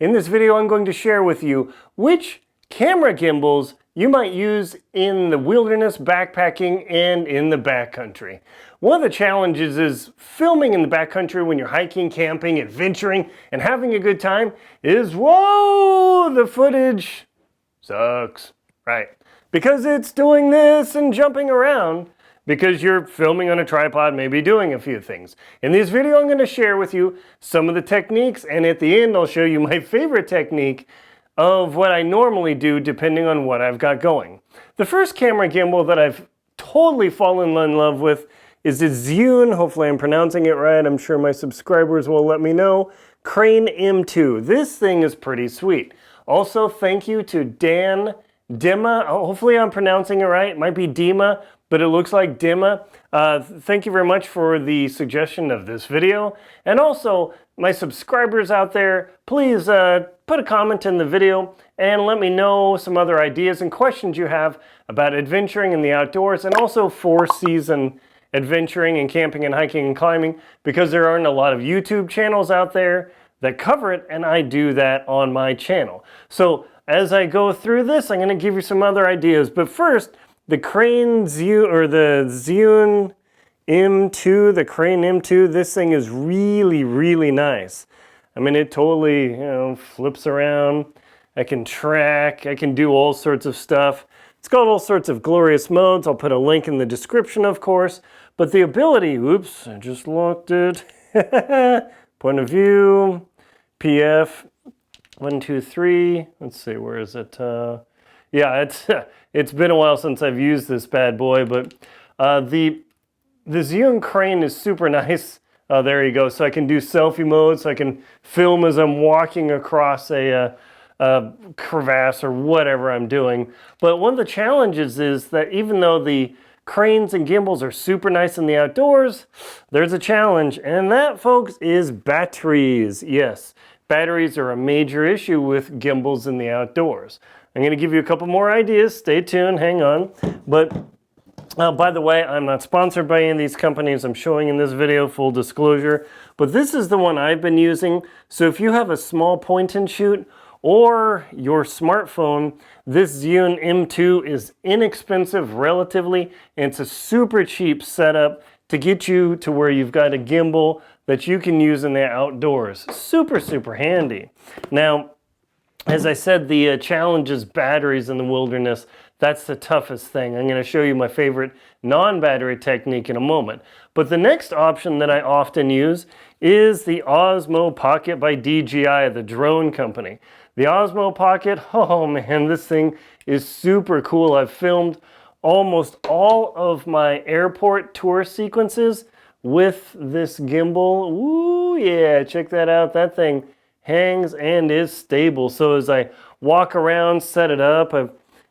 In this video, I'm going to share with you which camera gimbals you might use in the wilderness, backpacking, and in the backcountry. One of the challenges is filming in the backcountry when you're hiking, camping, adventuring, and having a good time is, whoa, the footage sucks, right? Because it's doing this and jumping around because you're filming on a tripod, maybe doing a few things. In this video, I'm going to share with you some of the techniques, and at the end, I'll show you my favorite technique of what I normally do depending on what I've got going. The first camera gimbal that I've totally fallen in love with is the Zhiyun, hopefully I'm pronouncing it right, I'm sure my subscribers will let me know, Crane M2. This thing is pretty sweet. Also, thank you to Dan Dima, hopefully I'm pronouncing it right, it might be Dima, but it looks like Dima. Thank you very much for the suggestion of this video. And also, my subscribers out there, please put a comment in the video and let me know some other ideas and questions you have about adventuring in the outdoors and also four-season adventuring and camping and hiking and climbing, because there aren't a lot of YouTube channels out there that cover it, and I do that on my channel. So as I go through this, I'm going to give you some other ideas. But first, the Crane Zhiyun, or the Zhiyun M2, the Crane M2, this thing is really, really nice. I mean, it totally, flips around. I can track, I can do all sorts of stuff. It's got all sorts of glorious modes. I'll put a link in the description, of course. But the ability, oops, I just locked it. Point of view, PF, 1, 2, 3. Let's see, where is it? Yeah, it's been a while since I've used this bad boy, but the Zhiyun crane is super nice. There you go. So I can do selfie mode, so I can film as I'm walking across a crevasse or whatever I'm doing. But one of the challenges is that even though the cranes and gimbals are super nice in the outdoors, there's a challenge, and that, folks, is batteries. Yes, batteries are a major issue with gimbals in the outdoors. I'm going to give you a couple more ideas. Stay tuned, hang on. But by the way, I'm not sponsored by any of these companies I'm showing in this video, full disclosure. But this is the one I've been using. So if you have a small point and shoot or your smartphone, this Zhiyun M2 is inexpensive relatively, and it's a super cheap setup to get you to where you've got a gimbal that you can use in the outdoors. Super, super handy. Now, as I said, the challenge is batteries in the wilderness. That's the toughest thing. I'm going to show you my favorite non-battery technique in a moment. But the next option that I often use is the Osmo Pocket by DJI, the drone company. The Osmo Pocket, oh man, this thing is super cool. I've filmed almost all of my airport tour sequences with this gimbal. Ooh, yeah, check that out. That thing hangs and is stable. So as I walk around, set it up,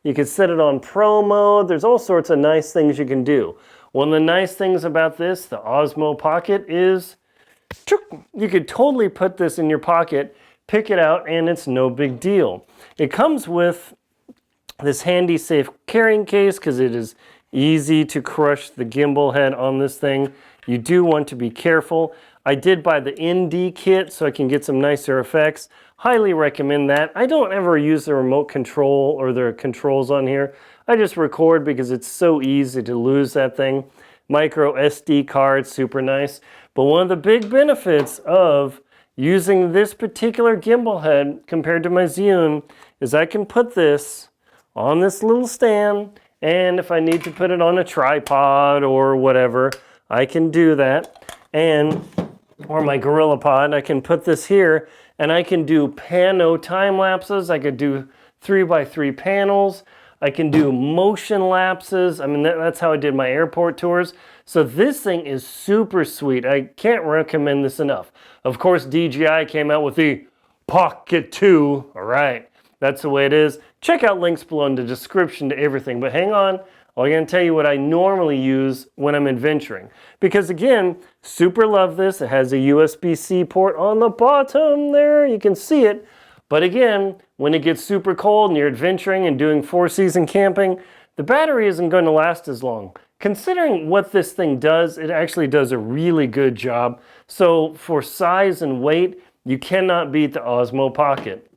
you can set it on pro mode. There's all sorts of nice things you can do. One of the nice things about this, the Osmo Pocket, is you could totally put this in your pocket, pick it out, and it's no big deal. It comes with this handy safe carrying case because it is easy to crush the gimbal head on this thing. You do want to be careful. I did buy the ND kit so I can get some nicer effects. Highly recommend that. I don't ever use the remote control or the controls on here. I just record because it's so easy to lose that thing. Micro SD card, super nice. But one of the big benefits of using this particular gimbal head compared to my Zhiyun is I can put this on this little stand, and if I need to put it on a tripod or whatever, I can do that. Or my Gorillapod, I can put this here and I can do pano time lapses. I could do 3x3 panels. I can do motion lapses. I mean, that's how I did my airport tours. So this thing is super sweet. I can't recommend this enough. Of course, DJI came out with the Pocket 2. All right, that's the way it is. Check out links below in the description to everything. But hang on. I'm going to tell you what I normally use when I'm adventuring. Because again, super love this. It has a USB-C port on the bottom there. You can see it. But again, when it gets super cold and you're adventuring and doing four-season camping, the battery isn't going to last as long. Considering what this thing does, it actually does a really good job. So for size and weight, you cannot beat the Osmo Pocket.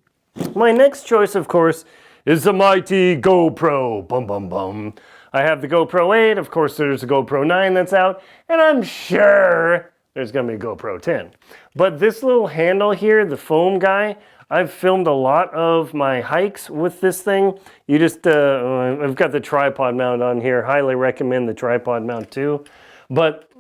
My next choice, of course, is the mighty GoPro. Bum, bum, bum. I have the GoPro 8, of course there's a GoPro 9 that's out, and I'm sure there's gonna be a GoPro 10. But this little handle here, the foam guy, I've filmed a lot of my hikes with this thing. You just, I've got the tripod mount on here. Highly recommend the tripod mount too. But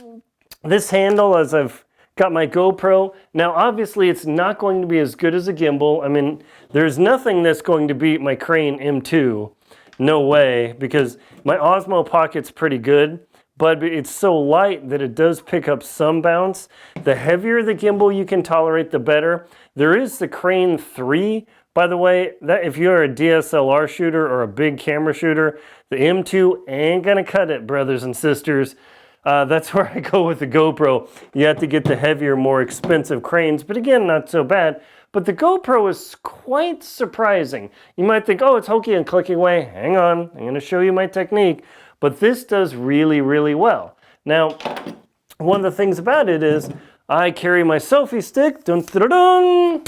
this handle, as I've got my GoPro, now obviously it's not going to be as good as a gimbal. I mean, there's nothing that's going to beat my Crane M2. No way, because my Osmo Pocket's pretty good, but it's so light that it does pick up some bounce. The heavier the gimbal you can tolerate, the better. There is the Crane 3, by the way, that if you're a DSLR shooter or a big camera shooter, the M2 ain't gonna cut it, brothers and sisters. That's where I go with the GoPro. You have to get the heavier, more expensive Cranes, but again, not so bad. But the GoPro is quite surprising. You might think, oh, it's hokey and clicking away. Hang on, I'm gonna show you my technique. But this does really, really well. Now, one of the things about it is I carry my selfie stick. Dun, dun, dun, dun.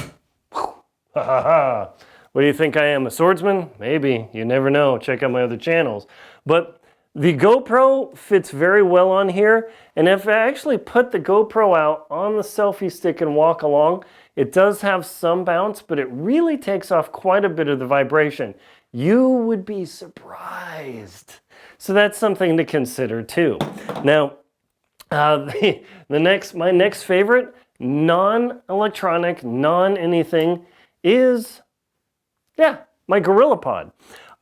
Ha ha ha. What do you think I am, a swordsman? Maybe, you never know. Check out my other channels. But the GoPro fits very well on here. And if I actually put the GoPro out on the selfie stick and walk along, it does have some bounce, but it really takes off quite a bit of the vibration. You would be surprised. So that's something to consider too. Now, my next favorite, non-electronic, non-anything, is, my Gorillapod.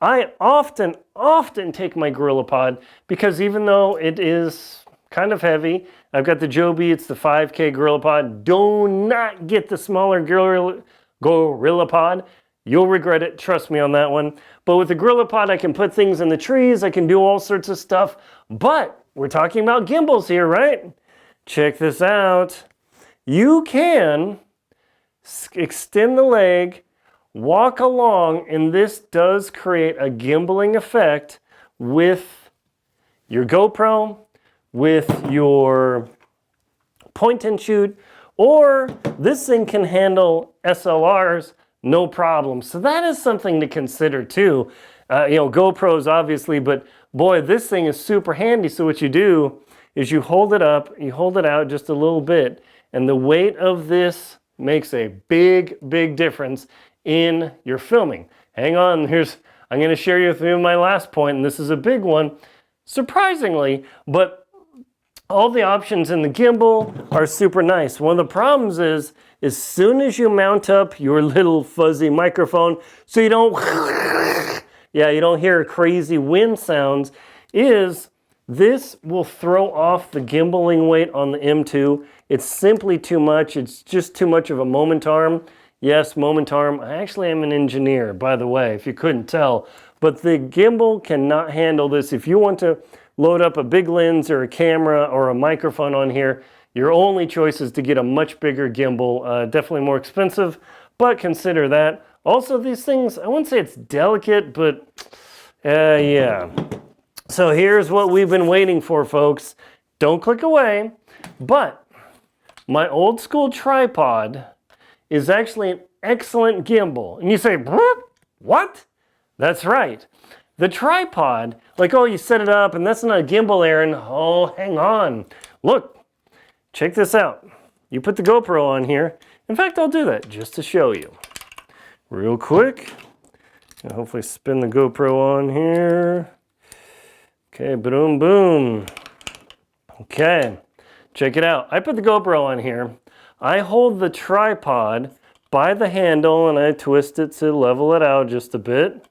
I often take my Gorillapod because even though it is kind of heavy, I've got the Joby, it's the 5K Gorillapod. Do not get the smaller Gorillapod. You'll regret it, trust me on that one. But with the Gorillapod, I can put things in the trees, I can do all sorts of stuff. But we're talking about gimbals here, right? Check this out. You can extend the leg, walk along, and this does create a gimbaling effect with your GoPro, with your point and shoot, or this thing can handle SLRs, no problem. So that is something to consider too. GoPros obviously, but boy, this thing is super handy. So what you do is you hold it up, you hold it out just a little bit, and the weight of this makes a big, big difference in your filming. Hang on, I'm gonna share you with you my last point, and this is a big one, surprisingly, but all the options in the gimbal are super nice. One of the problems is, as soon as you mount up your little fuzzy microphone, so you don't, you don't hear crazy wind sounds, is this will throw off the gimbaling weight on the M2. It's simply too much. It's just too much of a moment arm. Yes, moment arm. I actually am an engineer, by the way, if you couldn't tell. But the gimbal cannot handle this. If you want to load up a big lens or a camera or a microphone on here, your only choice is to get a much bigger gimbal. Definitely more expensive, but consider that. Also, these things, I wouldn't say it's delicate, but yeah. So here's what we've been waiting for, folks. Don't click away, but my old school tripod is actually an excellent gimbal. And you say, what? That's right. The tripod, like, oh, you set it up and that's not a gimbal, Aaron. Oh, hang on. Look, check this out. You put the GoPro on here. In fact, I'll do that just to show you. Real quick. And hopefully spin the GoPro on here. Okay, boom, boom. Okay, check it out. I put the GoPro on here. I hold the tripod by the handle and I twist it to level it out just a bit.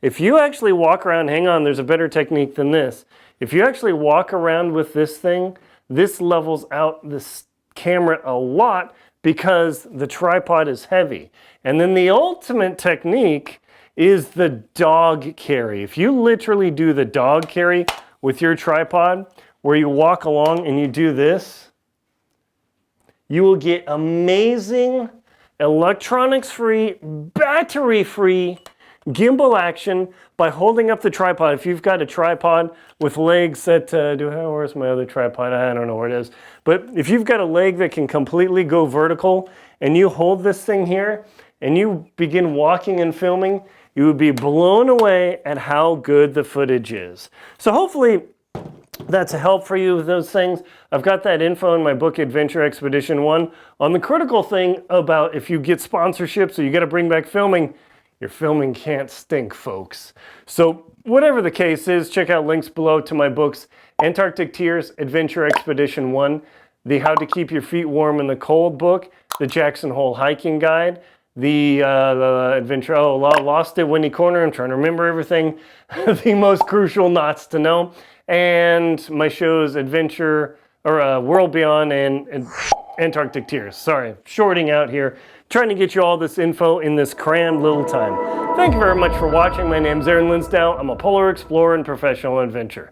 If you actually walk around, hang on, there's a better technique than this. If you actually walk around with this thing, this levels out this camera a lot because the tripod is heavy. And then the ultimate technique is the dog carry. If you literally do the dog carry with your tripod, where you walk along and you do this, you will get amazing electronics-free, battery-free gimbal action by holding up the tripod. If you've got a tripod with legs that, where's my other tripod? I don't know where it is. But if you've got a leg that can completely go vertical and you hold this thing here and you begin walking and filming, you would be blown away at how good the footage is. So hopefully that's a help for you with those things. I've got that info in my book, Adventure Expedition 1, on the critical thing about if you get sponsorships or you got to bring back filming, your filming can't stink, folks. So whatever the case is, check out links below to my books, Antarctic Tears, Adventure Expedition 1, the How to Keep Your Feet Warm in the Cold book, the Jackson Hole Hiking Guide, the Adventure, Lost at Windy Corner, I'm trying to remember everything, the most crucial knots to know, and my shows Adventure, or World Beyond and Antarctic Tears. Sorry, shorting out here, trying to get you all this info in this crammed little time. Thank you very much for watching. My name's Aaron Linsdau. I'm a polar explorer and professional adventurer.